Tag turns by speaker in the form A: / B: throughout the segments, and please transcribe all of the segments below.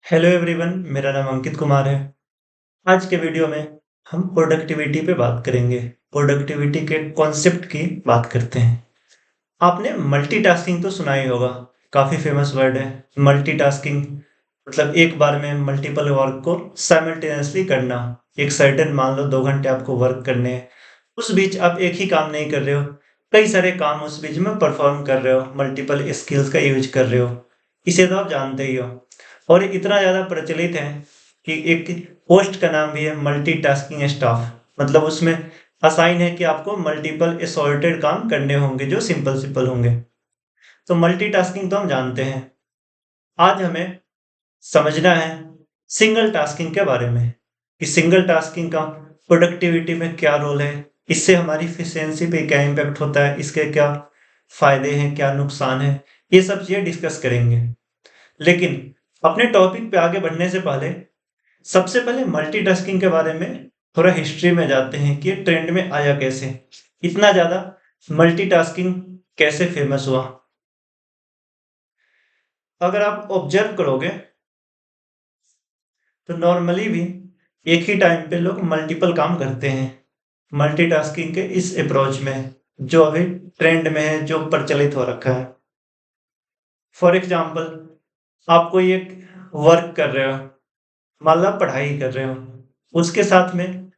A: Hello everyone, मेरा नाम अंकित कुमार है। आज के वीडियो में हम प्रोडक्टिविटी पे बात करेंगे। प्रोडक्टिविटी के कॉन्सेप्ट की बात करते हैं। आपने मल्टीटास्किंग तो सुना ही होगा, काफ़ी फेमस वर्ड है। मल्टीटास्किंग मतलब एक बार में मल्टीपल वर्क को साइमल्टेनियसली करना। एक सर्टेन मान लो 2 घंटे आपको वर्क करने हैं, उस बीच आप एक ही काम नहीं कर रहे हो, कई सारे काम उस बीच में परफॉर्म कर रहे हो, मल्टीपल स्किल्स का यूज कर रहे हो। इसे तो आप जानते ही हो। और इतना ज़्यादा प्रचलित है कि एक पोस्ट का नाम भी है मल्टीटास्किंग स्टाफ। मतलब उसमें असाइन है कि आपको मल्टीपल असॉर्टेड काम करने होंगे जो सिंपल सिंपल होंगे। तो मल्टीटास्किंग तो हम जानते हैं। आज हमें समझना है सिंगल टास्किंग के बारे में कि सिंगल टास्किंग का प्रोडक्टिविटी में क्या रोल है, इससे हमारी इफिशियंसी पे क्या इम्पैक्ट होता है, इसके क्या फायदे हैं, क्या नुकसान है, ये सब चीज़ें डिस्कस करेंगे। लेकिन अपने टॉपिक पे आगे बढ़ने से पहले सबसे पहले मल्टीटास्किंग के बारे में थोड़ा हिस्ट्री में जाते हैं कि ये ट्रेंड में आया कैसे, इतना ज़्यादा मल्टीटास्किंग कैसे फेमस हुआ। अगर आप ऑब्जर्व करोगे तो नॉर्मली भी एक ही टाइम पे लोग मल्टीपल काम करते हैं। मल्टीटास्किंग के इस अप्रोच में जो अभी ट्रेंड में है, जो प्रचलित हो रखा है। फॉर एग्जाम्पल, आप कोई एक वर्क कर रहे हो, मान लो आप पढ़ाई कर रहे हो, उसके साथ में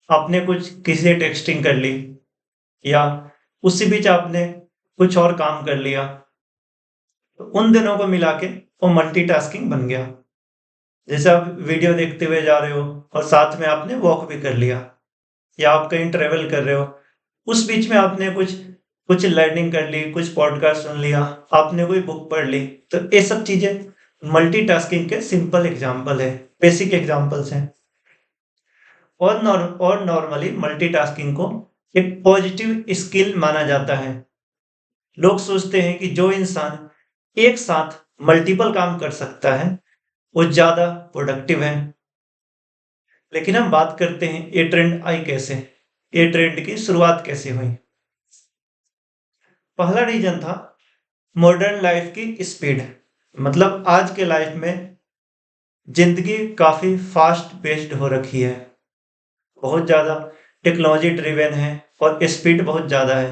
A: आपने कुछ किसी से टेक्सटिंग कर ली, या उसी बीच आपने कुछ और काम कर लिया, तो उन दिनों को मिला के वो मल्टीटास्किंग बन गया। जैसे आप वीडियो देखते हुए जा रहे हो और साथ में आपने वॉक भी कर लिया, या आप कहीं ट्रेवल कर रहे हो, उस बीच में आपने कुछ कुछ लर्निंग कर ली, कुछ पॉडकास्ट सुन लिया, आपने कोई बुक पढ़ ली। तो ये सब चीजें मल्टीटास्किंग के सिंपल एग्जांपल है, बेसिक एग्जांपल्स हैं। और नॉर्मली मल्टीटास्किंग को एक पॉजिटिव स्किल माना जाता है। लोग सोचते हैं कि जो इंसान एक साथ मल्टीपल काम कर सकता है वो ज्यादा प्रोडक्टिव है। लेकिन हम बात करते हैं ये ट्रेंड आई कैसे, ये ट्रेंड की शुरुआत कैसे हुई। पहला रीजन था मॉडर्न लाइफ की स्पीड। मतलब आज के लाइफ में जिंदगी काफी फास्ट पेस्ड हो रखी है, बहुत ज्यादा टेक्नोलॉजी ड्रिवेन है और स्पीड बहुत ज्यादा है।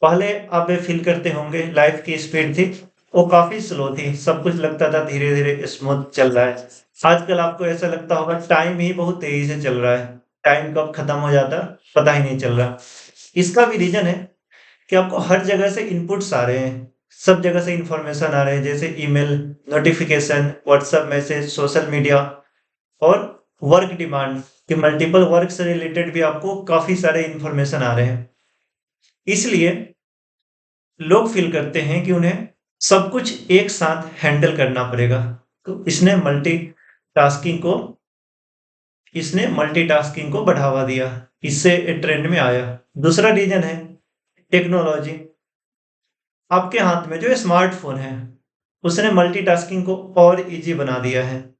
A: पहले आप ये फील करते होंगे लाइफ की स्पीड थी वो काफी स्लो थी, सब कुछ लगता था धीरे धीरे स्मूथ चल रहा है। आजकल आपको ऐसा लगता होगा टाइम ही बहुत तेजी से चल रहा है, टाइम कब खत्म हो जाता पता ही नहीं चल रहा। इसका भी रीजन है कि आपको हर जगह से इनपुट्स आ रहे हैं, सब जगह से इंफॉर्मेशन आ रहे हैं, जैसे email notification, WhatsApp message, social media और वर्क डिमांड कि मल्टीपल वर्क से रिलेटेड भी आपको काफी सारे इंफॉर्मेशन आ रहे हैं। इसलिए लोग फील करते हैं कि उन्हें सब कुछ एक साथ हैंडल करना पड़ेगा। तो इसने मल्टीटास्किंग को बढ़ावा दिया, इससे ट्रेंड में आया। दूसरा रीजन है टेक्नोलॉजी। आपके हाथ में जो स्मार्टफोन है उसने मल्टीटास्किंग को और इजी बना दिया है।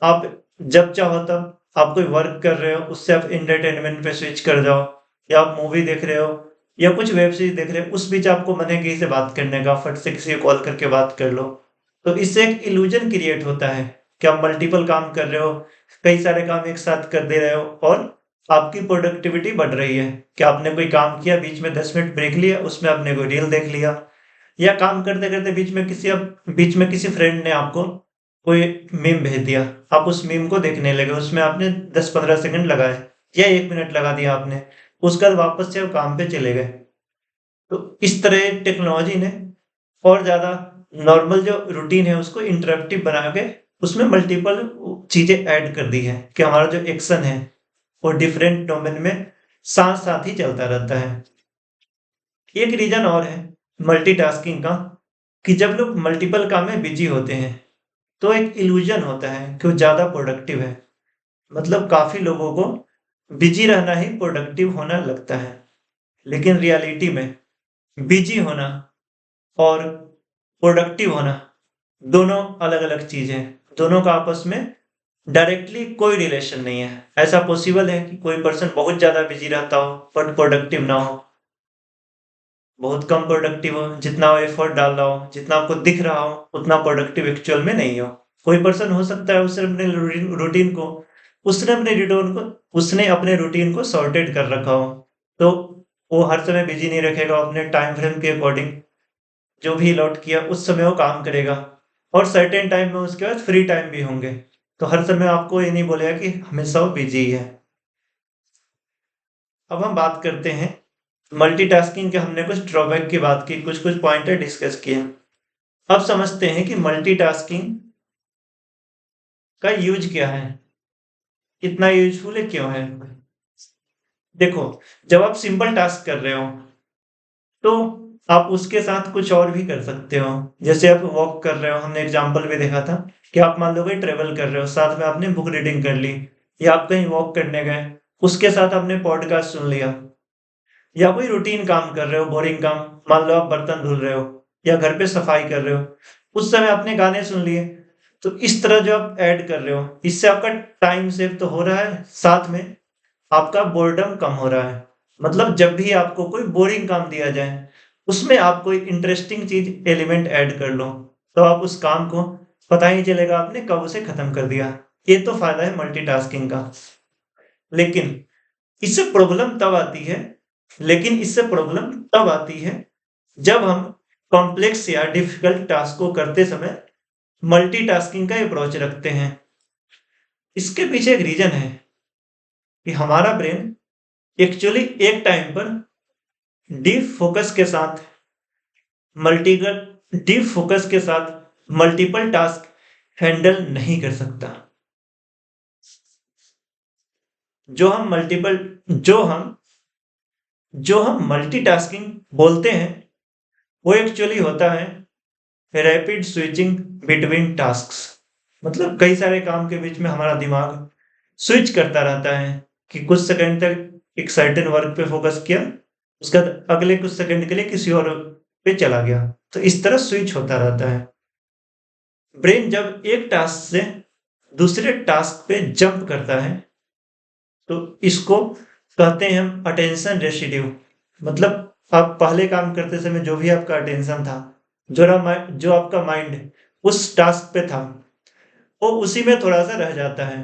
A: आप जब चाहो तब आप कोई वर्क कर रहे हो, उससे आप एंटरटेनमेंट पे स्विच कर जाओ, या आप मूवी देख रहे हो या कुछ वेब सीरीज देख रहे हो, उस बीच आपको मन है किसी से बात करने का, फट से किसी को कॉल करके बात कर लो। तो इससे एक इल्यूजन क्रिएट होता है कि आप मल्टीपल काम कर रहे हो, कई सारे काम एक साथ कर दे रहे हो और आपकी प्रोडक्टिविटी बढ़ रही है। कि आपने कोई काम किया, बीच में 10 मिनट ब्रेक लिया, उसमें आपने कोई रील देख लिया, या काम करते करते बीच में किसी फ्रेंड ने आपको कोई मीम भेज दिया, आप उस मीम को देखने लगे, उसमें आपने 10-15 सेकंड लगाए या 1 मिनट लगा दिया आपने, उसके बाद वापस से वो काम पे चले गए। तो इस तरह टेक्नोलॉजी ने और ज्यादा नॉर्मल जो रूटीन है उसको इंटरेक्टिव बना के उसमें मल्टीपल चीजें ऐड कर दी है कि हमारा जो एक्शन है वो डिफरेंट डोमेन में साथ साथ ही चलता रहता है। एक रीजन और है मल्टीटास्किंग का कि जब लोग मल्टीपल काम में बिजी होते हैं तो एक इल्यूजन होता है कि वो ज्यादा प्रोडक्टिव है। मतलब काफी लोगों को बिजी रहना ही प्रोडक्टिव होना लगता है, लेकिन रियलिटी में बिजी होना और प्रोडक्टिव होना दोनों अलग अलग चीजें हैं। दोनों का आपस में डायरेक्टली कोई रिलेशन नहीं है। ऐसा पॉसिबल है कि कोई पर्सन बहुत ज्यादा बिजी रहता हो बट प्रोडक्टिव ना हो, बहुत कम प्रोडक्टिव हो, जितना वो एफर्ट डाल रहा हो, जितना आपको दिख रहा हो उतना प्रोडक्टिव एक्चुअल में नहीं हो। कोई पर्सन हो सकता है उसने अपने रूटीन को उसने अपने रूटीन को सॉर्टेड कर रखा हो, तो वो हर समय बिजी नहीं रखेगा, अपने टाइम फ्रेम के अकॉर्डिंग जो भी अलॉट किया उस समय वो काम करेगा, और सर्टेन टाइम में उसके बाद फ्री टाइम भी होंगे, तो हर समय आपको ये नहीं बोलेगा कि हमेशा वो बिजी है। अब हम बात करते हैं मल्टीटास्किंग के। हमने कुछ ड्रॉबैक की बात की, कुछ कुछ पॉइंटर डिस्कस किए। अब समझते हैं कि मल्टीटास्किंग का यूज क्या है, कितना यूजफुल है, क्यों है। देखो, जब आप सिंपल टास्क कर रहे हो तो आप उसके साथ कुछ और भी कर सकते हो। जैसे आप वॉक कर रहे हो, हमने एग्जांपल भी देखा था कि आप मान लो कहीं ट्रेवल कर रहे हो, साथ में आपने बुक रीडिंग कर ली, या आप कहीं वॉक करने गए, उसके साथ आपने पॉडकास्ट सुन लिया, या कोई रूटीन काम कर रहे हो, बोरिंग काम, मान लो आप बर्तन धुल रहे हो या घर पे सफाई कर रहे हो, उस समय आपने गाने सुन लिए। तो इस तरह जो आप ऐड कर रहे हो, इससे आपका टाइम सेव तो हो रहा है, साथ में आपका बोर्डम कम हो रहा है। मतलब जब भी आपको कोई बोरिंग काम दिया जाए, उसमें आप कोई इंटरेस्टिंग चीज एलिमेंट ऐड कर लो, तो आप उस काम को पता ही नहीं चलेगा आपने कब उसे खत्म कर दिया। ये तो फायदा है मल्टीटास्किंग का। लेकिन इससे प्रॉब्लम तब आती है लेकिन इससे प्रॉब्लम तब आती है जब हम कॉम्प्लेक्स या डिफिकल्ट टास्क को करते समय मल्टीटास्किंग का अप्रोच रखते हैं। इसके पीछे एक रीजन है कि हमारा ब्रेन एक्चुअली एक टाइम पर डीप फोकस के साथ मल्टीपल डीप फोकस के साथ मल्टीपल टास्क हैंडल नहीं कर सकता। जो हम मल्टीपल जो हम मल्टीटास्किंग बोलते हैं, वो एक्चुअली होता है रैपिड स्विचिंग बिटवीन टास्क्स। मतलब कई सारे काम के बीच में हमारा दिमाग स्विच करता रहता है कि कुछ सेकंड तक एक सर्टेन वर्क पे फोकस किया, उसका अगले कुछ सेकंड के लिए किसी और पे चला गया, तो इस तरह स्विच होता रहता है। ब्रेन जब एक टास्क से दूसरे टास्क पे जंप करता है, तो इसको कहते हैं हम अटेंशन रेसिड्यू। मतलब आप पहले काम करते समय जो भी आपका अटेंशन था, जो आपका माइंड उस टास्क पे था, वो उसी में थोड़ा सा रह जाता है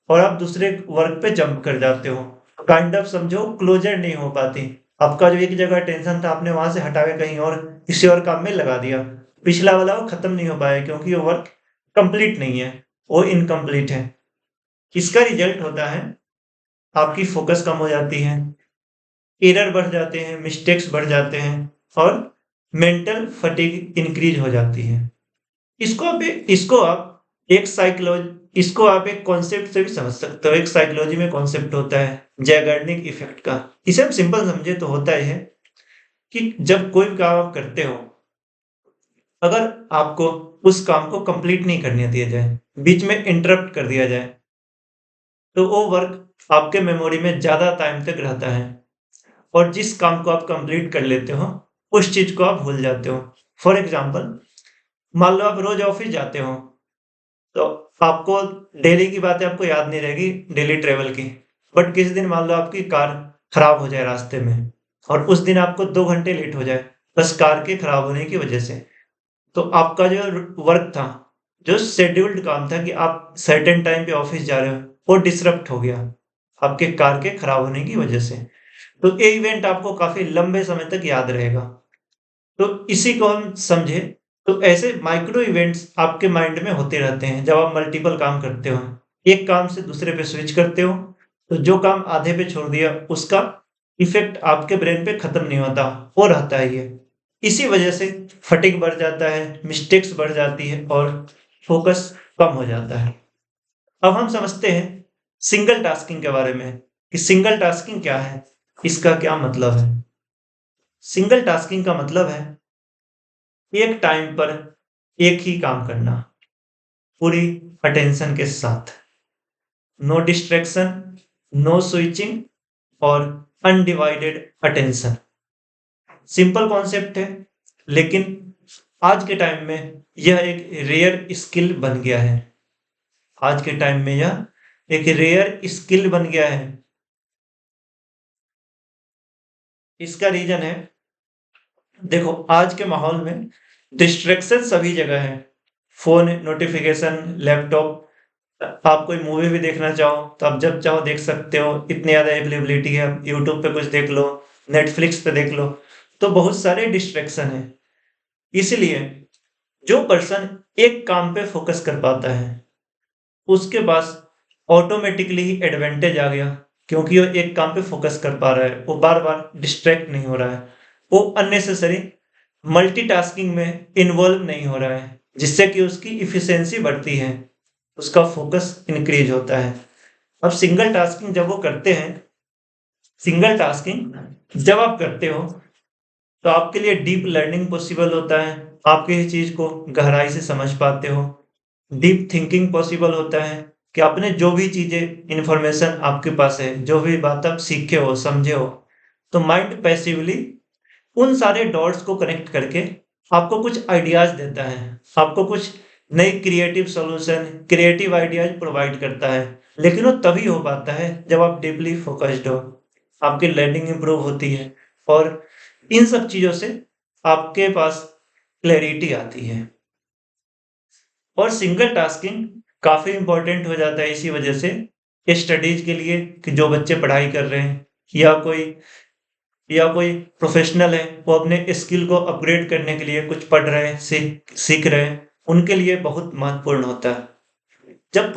A: और आप दूसरे वर्क पे जंप कर जाते हो। काइंड ऑफ समझो क्लोजर नहीं हो पाती। आपका जो एक जगह टेंशन था, आपने वहां से हटा के कहीं और किसी और काम में लगा दिया, पिछला वाला वो खत्म नहीं हो पाया क्योंकि वो वर्क कंप्लीट नहीं है, वो इनकम्प्लीट है। इसका रिजल्ट होता है आपकी फोकस कम हो जाती है, एरर बढ़ जाते हैं, मिस्टेक्स बढ़ जाते हैं, और मेंटल फटीग इंक्रीज हो जाती है। इसको आप इसको आप एक कॉन्सेप्ट से भी समझ सकते हो। एक साइकोलॉजी में कॉन्सेप्ट होता है जैगार्निक इफेक्ट का। इसे हम सिंपल समझे तो होता है कि जब कोई काम आप करते हो, अगर आपको उस काम को कंप्लीट नहीं करने दिया जाए, बीच में इंटरप्ट कर दिया जाए, तो वो वर्क आपके मेमोरी में ज्यादा टाइम तक रहता है, और जिस काम को आप कंप्लीट कर लेते हो उस चीज को आप भूल जाते हो। फॉर एग्जाम्पल, मान लो आप रोज ऑफिस जाते हो, तो आपको डेली की बातें आपको याद नहीं रहेगी, डेली ट्रेवल की। बट किसी दिन मान लो आपकी कार खराब हो जाए रास्ते में, और उस दिन आपको 2 घंटे लेट हो जाए बस कार के खराब होने की वजह से, तो आपका जो वर्क था, जो शेड्यूल्ड काम था कि आप सर्टेन टाइम पे ऑफिस जा रहे हो, वो डिसरप्ट हो गया आपके कार के खराब होने की वजह से। तो ये इवेंट आपको काफी लंबे समय तक याद रहेगा। तो इसी को हम समझे, तो ऐसे माइक्रो इवेंट्स आपके माइंड में होते रहते हैं जब आप मल्टीपल काम करते हो, एक काम से दूसरे पे स्विच करते हो, तो जो काम आधे पे छोड़ दिया उसका इफेक्ट आपके ब्रेन पे खत्म नहीं होता, वो रहता है ये। इसी वजह से फटिग बढ़ जाता है, मिस्टेक्स बढ़ जाती है, और फोकस कम हो जाता है। अब हम समझते हैं सिंगल टास्किंग के बारे में, कि सिंगल टास्किंग क्या है, इसका क्या मतलब है। सिंगल टास्किंग का मतलब है एक टाइम पर एक ही काम करना, पूरी अटेंशन के साथ, नो डिस्ट्रैक्शन, नो स्विचिंग, और अनडिवाइडेड अटेंशन। सिंपल कॉन्सेप्ट है, लेकिन आज के टाइम में यह एक रेयर स्किल बन गया है। आज के टाइम में यह एक रेयर स्किल बन गया है। इसका रीजन है, देखो आज के माहौल में डिस्ट्रैक्शन सभी जगह है। फ़ोन नोटिफ़िकेशन, लैपटॉप, आप कोई मूवी भी देखना चाहो तो आप जब चाहो देख सकते हो, इतनी ज़्यादा अवेलेबिलिटी है। आप यूट्यूब पे कुछ देख लो, नेटफ्लिक्स पे देख लो, तो बहुत सारे डिस्ट्रैक्शन हैं। इसलिए जो पर्सन एक काम पे फ़ोकस कर पाता है, उसके पास ऑटोमैटिकली ही एडवांटेज आ गया, क्योंकि वो एक काम पे फ़ोकस कर पा रहा है, वो बार-बार डिस्ट्रैक्ट नहीं हो रहा है, वो अननेसेसरी मल्टीटास्किंग में इन्वॉल्व नहीं हो रहा है, जिससे कि उसकी एफिशिएंसी बढ़ती है, उसका फ़ोकस इंक्रीज़ होता है। अब सिंगल टास्किंग जब आप करते हो, तो आपके लिए डीप लर्निंग पॉसिबल होता है, आप किसी चीज़ को गहराई से समझ पाते हो। डीप थिंकिंग पॉसिबल होता है कि आपने जो भी चीज़ें इन्फॉर्मेशन आपके पास है, जो भी बात आप सीखे हो, समझे हो, तो माइंड पैसिवली उन सारे डॉट्स को कनेक्ट करके आपको कुछ आइडियाज़ देता है, आपको कुछ नई creative solution, creative ideas provide करता है। लेकिन वो तभी हो पाता है जब आप डीपली फ़ोकस्ड हो, आपकी लर्निंग इम्प्रूव होती है और इन सब चीज़ों से आपके पास क्लैरिटी आती है। और सिंगल टास्किंग काफ़ी इम्पोर्टेंट हो जाता है इसी वजह से, स्टडीज़ के लिए, कि जो बच्चे पढ़ाई कर रहे हैं या कोई प्रोफेशनल है, वो अपने स्किल को अपग्रेड करने के लिए कुछ पढ़ रहे हैं, सीख रहे हैं, उनके लिए बहुत महत्वपूर्ण होता है। जब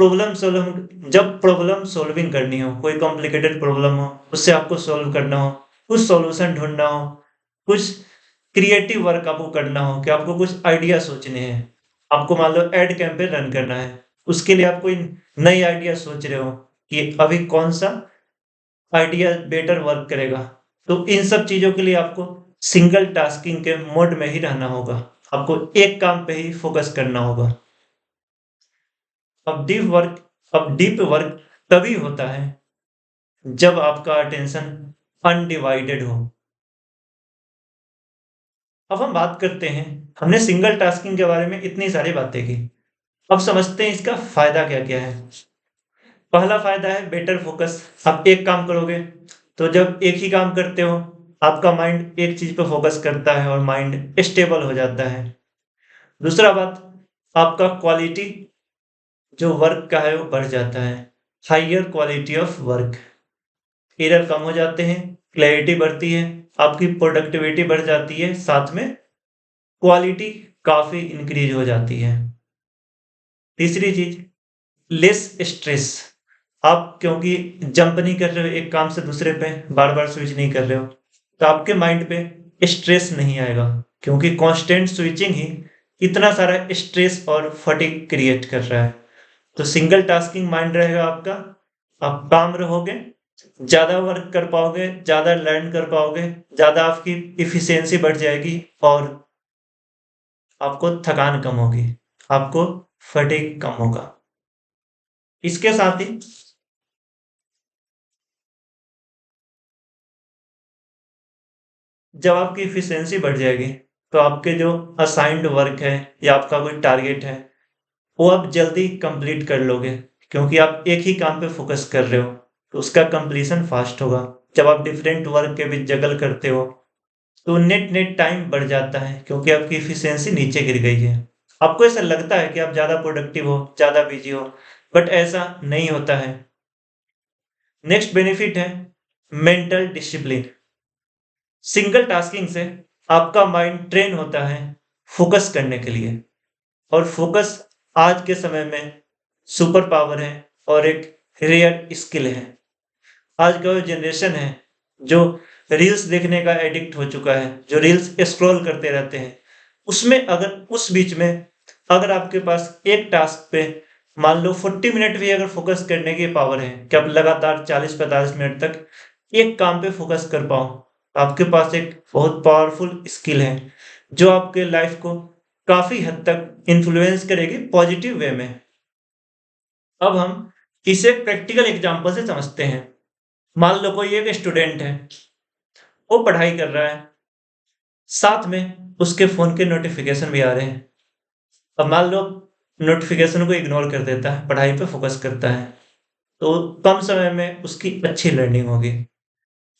A: प्रॉब्लम सॉल्विंग करनी हो, कोई कॉम्प्लिकेटेड प्रॉब्लम हो, उससे आपको सॉल्व करना हो, कुछ सॉल्यूशन ढूँढना हो, कुछ क्रिएटिव वर्क आपको करना हो कि आपको कुछ आइडिया सोचने हैं। आपको मान लो एड कैंपेन रन करना है, उसके लिए आप कोई नई आइडिया सोच रहे हो कि अभी कौन-सा आइडिया बेटर वर्क करेगा। तो इन सब चीज़ों के लिए आपको सिंगल टास्किंग के मोड में ही रहना होगा। आपको एक काम पे ही फ़ोकस करना होगा। अब डीप वर्क तभी होता है जब आपका अटेंशन अनडिवाइडेड हो। अब हम बात करते हैं, हमने सिंगल टास्किंग के बारे में इतनी सारी बातें की। अब समझते हैं इसका फ़ायदा क्या-क्या है। पहला फ़ायदा है बेटर फ़ोकस। आप एक काम करोगे, तो जब एक ही काम करते हो, आपका माइंड एक चीज़ पे फ़ोकस करता है और माइंड स्टेबल हो जाता है। दूसरा बात, आपका क्वालिटी जो वर्क का है वो बढ़ जाता है। Higher quality of work, error कम हो जाते हैं, क्लैरिटी बढ़ती है, आपकी प्रोडक्टिविटी बढ़ जाती है, साथ में क्वालिटी काफ़ी इंक्रीज़ हो जाती है। तीसरी चीज़, लेस स्ट्रेस। आप क्योंकि जंप नहीं कर रहे हो एक काम से दूसरे पे, बार-बार स्विच नहीं कर रहे हो, तो आपके माइंड पे स्ट्रेस नहीं आएगा, क्योंकि कांस्टेंट स्विचिंग ही इतना सारा स्ट्रेस और फटीग क्रिएट कर रहा है। तो सिंगल टास्किंग माइंड रहेगा आपका, आप काम रहोगे, ज़्यादा वर्क कर पाओगे, ज़्यादा लर्न कर पाओगे, ज़्यादा आपकी एफिशिएंसी बढ़ जाएगी और आपको थकान कम होगी, आपको फटीग कम होगा। इसके साथ ही जब आपकी एफिशिएंसी बढ़ जाएगी, तो आपके जो असाइन्ड वर्क है या आपका कोई टारगेट है, वो आप जल्दी कंप्लीट कर लोगे, क्योंकि आप एक ही काम पे फोकस कर रहे हो, तो उसका कंप्लीशन फास्ट होगा। जब आप डिफरेंट वर्क के बीच जगल करते हो, तो नेट नेट टाइम बढ़ जाता है, क्योंकि आपकी एफिशिएंसी नीचे गिर गई है। आपको ऐसा लगता है कि आप ज़्यादा प्रोडक्टिव हो, ज़्यादा बिजी हो, बट ऐसा नहीं होता है। नेक्स्ट बेनिफिट है मेंटल डिसिप्लिन। सिंगल टास्किंग से आपका माइंड ट्रेन होता है फोकस करने के लिए, और फोकस आज के समय में सुपर पावर है और एक रेयर स्किल है। आज का जो जनरेशन है, जो रील्स देखने का एडिक्ट हो चुका है, जो रील्स स्क्रॉल करते रहते हैं, उसमें अगर उस बीच में अगर आपके पास एक टास्क पे मान लो 40 मिनट भी अगर फोकस करने की पावर है कि आप लगातार 40-45 मिनट तक एक काम पे फोकस कर पाओ, आपके पास एक बहुत पावरफुल स्किल है, जो आपके लाइफ को काफ़ी हद तक इन्फ्लुएंस करेगी पॉजिटिव वे में। अब हम इसे प्रैक्टिकल एग्जांपल से समझते हैं। मान लो कोई एक स्टूडेंट है, वो पढ़ाई कर रहा है, साथ में उसके फ़ोन के नोटिफ़िकेशन भी आ रहे हैं। अब मान लो नोटिफ़िकेशन को इग्नोर कर देता है, पढ़ाई पे फ़ोकस करता है, तो कम समय में उसकी अच्छी लर्निंग होगी।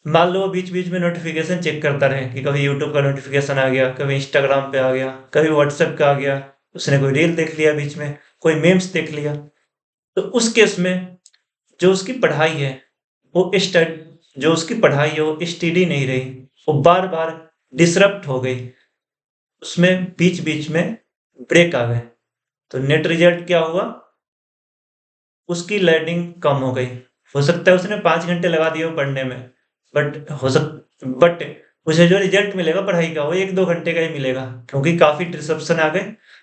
A: मान लो बीच-बीच में नोटिफ़िकेशन चेक करता रहे कि कभी यूट्यूब का नोटिफ़िकेशन आ गया, कभी इंस्टाग्राम पे आ गया, कभी व्हाट्सएप का आ गया, उसने कोई रील देख लिया बीच में, कोई मीम्स देख लिया, तो उस केस में जो उसकी पढ़ाई है वो स्टडी नहीं रही, वो बार-बार डिसरप्ट हो गई, उसमें बीच-बीच में ब्रेक आ गए। तो नेट रिजल्ट क्या हुआ? उसकी लर्निंग कम हो गई। हो सकता है उसने 5 घंटे लगा दिए हो पढ़ने में, बट उसे जो रिजल्ट मिलेगा पढ़ाई का वो 1-2 घंटे का ही मिलेगा, क्योंकि काफ़ी डिसरप्शन आ गए।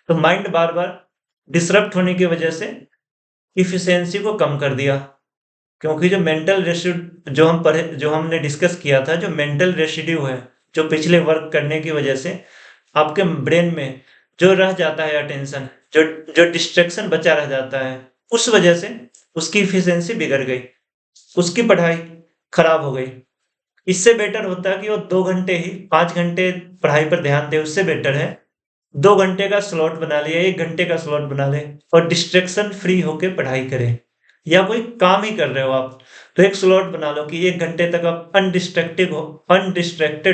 A: तो माइंड बार-बार डिसरप्ट होने की वजह से एफिशिएंसी को कम कर दिया। क्योंकि जो हमने डिस्कस किया था, जो मेंटल रेसिड्यू है, जो पिछले वर्क करने की वजह से आपके ब्रेन में जो रह जाता है अटेंशन, जो जो डिस्ट्रैक्शन बचा रह जाता है, उस वजह से उसकी एफिशिएंसी बिगड़ गई, उसकी पढ़ाई खराब हो गई। इससे बेटर होता है कि वो 2 घंटे ही 5 घंटे पढ़ाई पर ध्यान दे, उससे बेटर है 2 घंटे का स्लॉट बना ले या 1 घंटे का स्लॉट बना ले और डिस्ट्रैक्शन फ्री होके पढ़ाई करें। या कोई काम ही कर रहे हो आप, तो एक स्लॉट बना लो कि 1 घंटे तक आप अनडिस्ट्रैक्टेड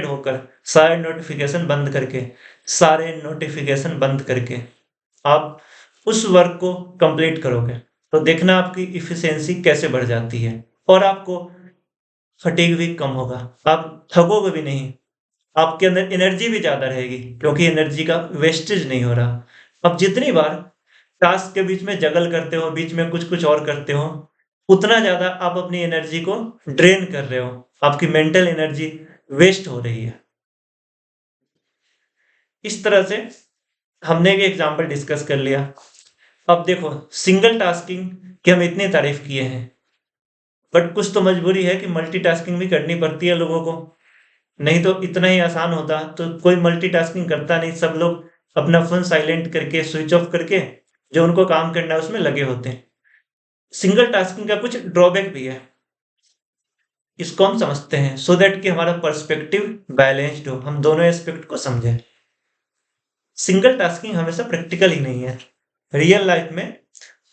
A: होकर सारे नोटिफिकेशन बंद करके आप उस वर्क को कंप्लीट करोगे, तो देखना आपकी एफिशिएंसी कैसे बढ़ जाती है और आपको फटीग भी कम होगा, आप थकोगे भी नहीं, आपके अंदर एनर्जी भी ज़्यादा रहेगी क्योंकि एनर्जी का वेस्टेज नहीं हो रहा। अब जितनी बार टास्क के बीच में जगल करते हो, बीच में कुछ-कुछ और करते हो, उतना ज़्यादा आप अपनी एनर्जी को ड्रेन कर रहे हो, आपकी मेंटल एनर्जी वेस्ट हो रही है। इस तरह से हमने एक एग्ज़ाम्पल डिस्कस कर लिया। अब देखो, सिंगल टास्किंग की हम इतनी तारीफ़ किए हैं, बट कुछ तो मजबूरी है कि मल्टीटास्किंग भी करनी पड़ती है लोगों को। नहीं तो इतना ही आसान होता तो कोई मल्टीटास्किंग करता नहीं, सब लोग अपना फ़ोन साइलेंट करके, स्विच ऑफ करके, जो उनको काम करना है उसमें लगे होते हैं। सिंगल टास्किंग का कुछ ड्रॉबैक भी है, इसको हम समझते हैं सो दैट कि हमारा पर्सपेक्टिव बैलेंस्ड हो, हम दोनों एस्पेक्ट को समझें। सिंगल टास्किंग हमेशा प्रैक्टिकल ही नहीं है। रियल लाइफ में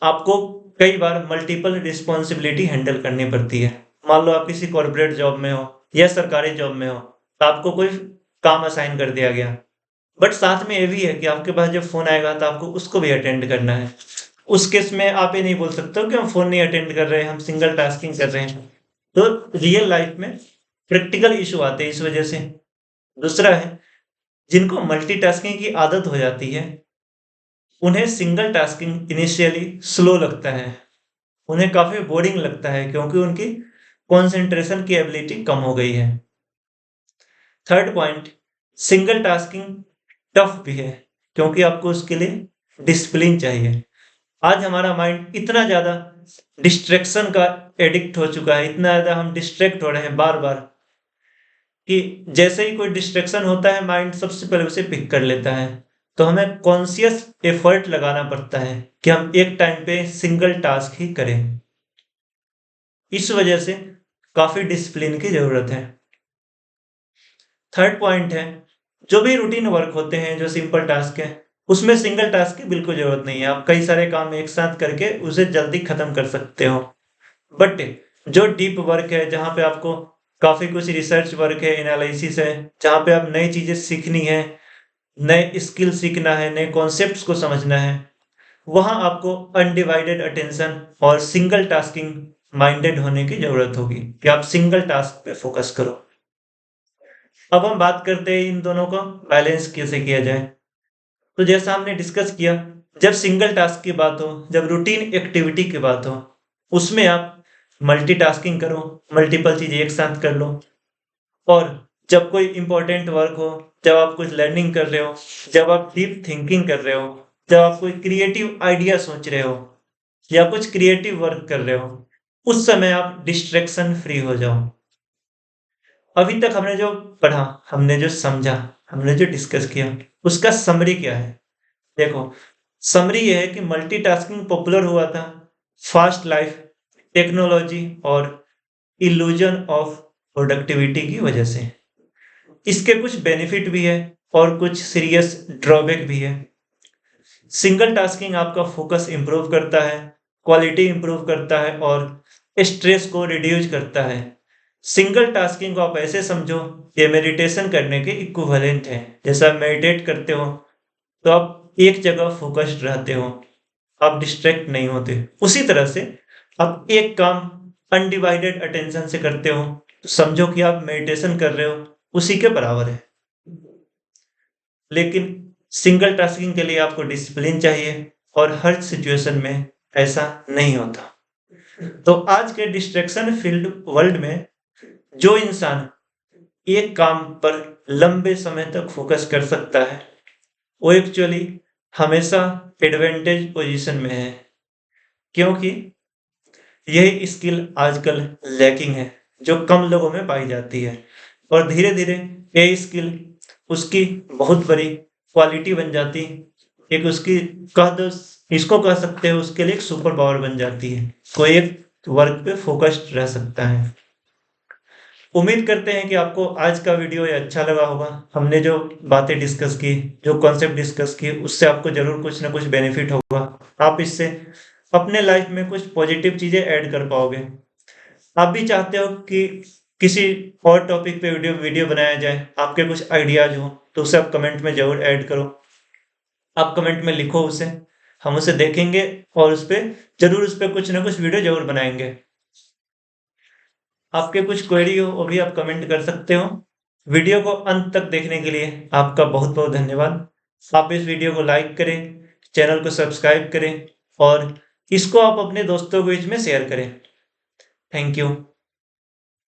A: आपको कई बार मल्टीपल रिस्पॉन्सिबिलिटी हैंडल करनी पड़ती है। मान लो आप किसी कॉर्पोरेट जॉब में हो या सरकारी जॉब में हो, तो आपको कोई काम असाइन कर दिया गया, बट साथ में ये भी है कि आपके पास जब फ़ोन आएगा तो आपको उसको भी अटेंड करना है। उस केस में आप ये नहीं बोल सकते हो कि हम फ़ोन नहीं अटेंड कर रहे हैं, हम सिंगल टास्किंग कर रहे हैं। तो रियल लाइफ में प्रैक्टिकल इश्यू आते हैं इस वजह से। दूसरा है, जिनको मल्टीटास्किंग की आदत हो जाती है, उन्हें सिंगल टास्किंग इनिशियली स्लो लगता है, उन्हें काफ़ी बोरिंग लगता है क्योंकि उनकी कंसंट्रेशन की एबिलिटी कम हो गई है। Third point, single tasking tough भी है क्योंकि आपको उसके लिए डिसिप्लिन चाहिए। आज हमारा माइंड इतना ज़्यादा डिस्ट्रैक्शन का एडिक्ट हो चुका है, इतना ज़्यादा हम डिस्ट्रैक्ट हो रहे हैं बार-बार कि जैसे ही कोई डिस्ट्रैक्शन होता है माइंड सबसे पहले उसे पिक कर लेता है। तो हमें कॉन्शियस एफर्ट लगाना पड़ता है कि हम एक टाइम पे सिंगल टास्क ही करें। इस वजह से काफ़ी डिसिप्लिन की ज़रूरत है। थर्ड पॉइंट है, जो भी रूटीन वर्क होते हैं, जो सिंपल टास्क है, उसमें सिंगल टास्क की बिल्कुल ज़रूरत नहीं है। आप कई सारे काम एक साथ करके उसे जल्दी खत्म कर सकते हो। बट जो डीप वर्क है, जहाँ पे आपको काफ़ी कुछ रिसर्च वर्क है, एनालिसिस है, जहाँ पे आप नई चीज़ें सीखनी है, नए स्किल सीखना है, नए कॉन्सेप्ट्स को समझना है, वहाँ आपको अनडिवाइडेड अटेंशन और सिंगल टास्किंग माइंडेड होने की ज़रूरत होगी कि आप सिंगल टास्क पे फोकस करो। अब हम बात करते हैं इन दोनों को बैलेंस कैसे किया जाए। तो जैसा हमने डिस्कस किया, जब सिंगल टास्क की बात हो, जब रूटीन एक्टिविटी की बात हो, उसमें आप मल्टीटास्किंग करो, मल्टीपल चीज़ें एक साथ कर लो। और जब कोई इम्पोर्टेंट वर्क हो, जब आप कुछ लर्निंग कर रहे हो, जब आप डीप थिंकिंग कर रहे हो, जब आप कोई क्रिएटिव आइडिया सोच रहे हो या कुछ क्रिएटिव वर्क कर रहे हो, उस समय आप डिस्ट्रैक्शन फ्री हो जाओ। अभी तक हमने जो पढ़ा, हमने जो समझा, हमने जो डिस्कस किया, उसका समरी क्या है? देखो, समरी ये है कि मल्टीटास्किंग पॉपुलर हुआ था फास्ट लाइफ, टेक्नोलॉजी और इल्यूजन ऑफ प्रोडक्टिविटी की वजह से। इसके कुछ बेनिफिट भी है और कुछ सीरियस ड्रॉबैक भी है। सिंगल टास्किंग आपका फोकस इंप्रूव करता है, क्वालिटी इंप्रूव करता है और स्ट्रेस को रिड्यूस करता है। सिंगल टास्किंग को आप ऐसे समझो, ये मेडिटेशन करने के इक्विवेलेंट है। जैसे आप मेडिटेट करते हो, तो आप एक जगह फोकस्ड रहते हो, आप डिस्ट्रैक्ट नहीं होते। उसी तरह से आप एक काम अनडिवाइडेड अटेंशन से करते हो तो समझो कि आप मेडिटेशन कर रहे हो, उसी के बराबर है। लेकिन सिंगल टास्किंग के लिए आपको डिसिप्लिन चाहिए और हर सिचुएशन में ऐसा नहीं होता। तो आज के डिस्ट्रैक्शन फील्ड वर्ल्ड में जो इंसान एक काम पर लंबे समय तक फोकस कर सकता है वो एक्चुअली हमेशा एडवांटेज पोजीशन में है, क्योंकि यही स्किल आजकल लैकिंग है जो कम लोगों में पाई जाती है। और धीरे धीरे ये स्किल उसकी बहुत बड़ी क्वालिटी बन जाती है, एक उसकी कह दो, इसको कह सकते हो उसके लिए एक सुपर पावर बन जाती है। कोई एक वर्क पे फोकस्ड रह सकता है। उम्मीद करते हैं कि आपको आज का वीडियो ये अच्छा लगा होगा। हमने जो बातें डिस्कस की, जो कॉन्सेप्ट डिस्कस किए, उससे आपको जरूर कुछ ना कुछ बेनिफिट होगा। आप इससे अपने लाइफ में कुछ पॉजिटिव चीजें ऐड कर पाओगे। आप भी चाहते हो कि किसी और टॉपिक पे वीडियो वीडियो बनाया जाए, आपके कुछ आइडियाज हो तो उसे आप कमेंट में जरूर ऐड करो। आप कमेंट में लिखो उसे, हम उसे देखेंगे और उस पर जरूर उस पर कुछ ना कुछ वीडियो जरूर बनाएंगे। आपके कुछ क्वेरी हो वो भी आप कमेंट कर सकते हो। वीडियो को अंत तक देखने के लिए आपका बहुत बहुत धन्यवाद। आप इस वीडियो को लाइक करें, चैनल को सब्सक्राइब करें और इसको आप अपने दोस्तों के बीच में शेयर करें। Thank you.